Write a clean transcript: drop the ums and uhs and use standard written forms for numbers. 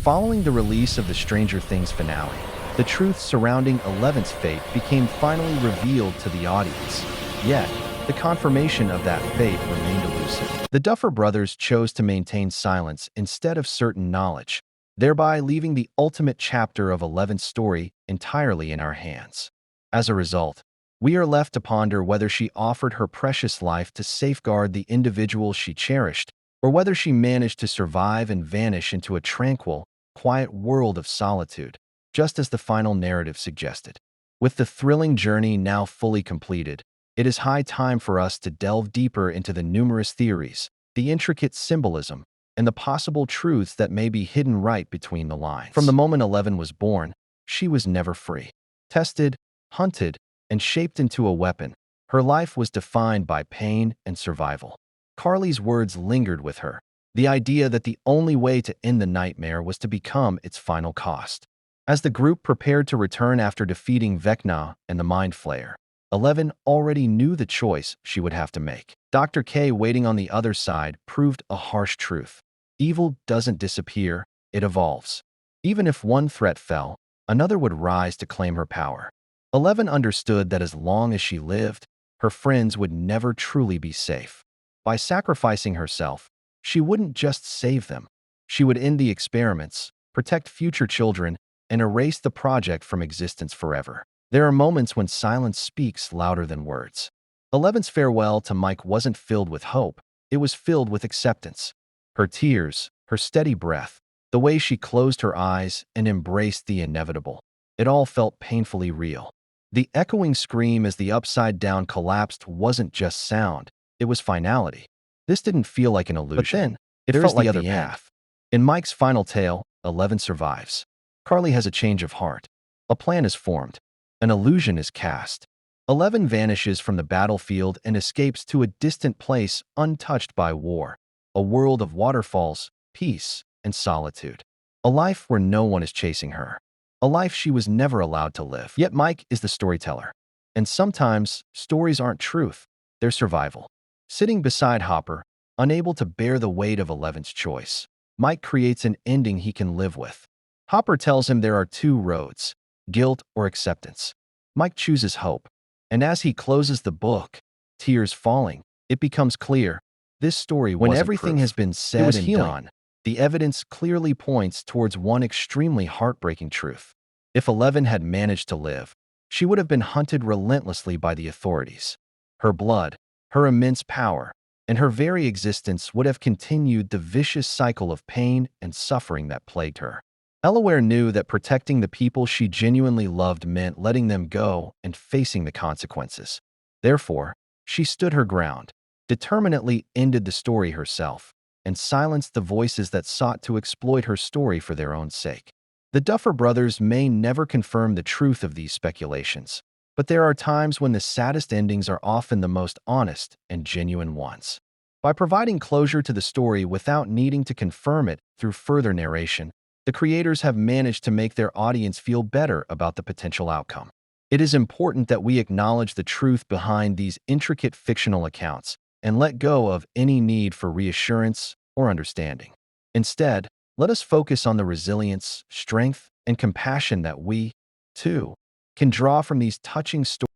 Following the release of the Stranger Things finale, the truth surrounding Eleven's fate became finally revealed to the audience. Yet, the confirmation of that fate remained elusive. The Duffer Brothers chose to maintain silence instead of certain knowledge, thereby leaving the ultimate chapter of Eleven's story entirely in our hands. As a result, we are left to ponder whether she offered her precious life to safeguard the individual she cherished, or whether she managed to survive and vanish into a tranquil, quiet world of solitude, just as the final narrative suggested. With the thrilling journey now fully completed, it is high time for us to delve deeper into the numerous theories, the intricate symbolism, and the possible truths that may be hidden right between the lines. From the moment Eleven was born, she was never free. Tested, hunted, and shaped into a weapon, her life was defined by pain and survival. Carly's words lingered with her, the idea that the only way to end the nightmare was to become its final cost. As the group prepared to return after defeating Vecna and the Mind Flayer, Eleven already knew the choice she would have to make. Dr. K, waiting on the other side, proved a harsh truth. Evil doesn't disappear, it evolves. Even if one threat fell, another would rise to claim her power. Eleven understood that as long as she lived, her friends would never truly be safe. By sacrificing herself, she wouldn't just save them. She would end the experiments, protect future children, and erase the project from existence forever. There are moments when silence speaks louder than words. Eleven's farewell to Mike wasn't filled with hope, it was filled with acceptance. Her tears, her steady breath, the way she closed her eyes and embraced the inevitable, it all felt painfully real. The echoing scream as the Upside Down collapsed wasn't just sound, it was finality. This didn't feel like an illusion. But then, it felt like the other path. In Mike's final tale, Eleven survives. Carly has a change of heart. A plan is formed. An illusion is cast. Eleven vanishes from the battlefield and escapes to a distant place untouched by war, a world of waterfalls, peace, and solitude. A life where no one is chasing her. A life she was never allowed to live. Yet Mike is the storyteller. And sometimes, stories aren't truth, they're survival. Sitting beside Hopper, unable to bear the weight of Eleven's choice, Mike creates an ending he can live with. Hopper tells him there are two roads, guilt or acceptance. Mike chooses hope. And as he closes the book, tears falling, it becomes clear, this story wasn't When everything proof. has been said and healing. done, The evidence clearly points towards one extremely heartbreaking truth. If Eleven had managed to live, she would have been hunted relentlessly by the authorities. Her blood, her immense power, and her very existence would have continued the vicious cycle of pain and suffering that plagued her. Elaware knew that protecting the people she genuinely loved meant letting them go and facing the consequences. Therefore, she stood her ground, determinedly ended the story herself, and silenced the voices that sought to exploit her story for their own sake. The Duffer Brothers may never confirm the truth of these speculations, but there are times when the saddest endings are often the most honest and genuine ones. By providing closure to the story without needing to confirm it through further narration, the creators have managed to make their audience feel better about the potential outcome. It is important that we acknowledge the truth behind these intricate fictional accounts and let go of any need for reassurance or understanding. Instead, let us focus on the resilience, strength, and compassion that we, too, can draw from these touching stories.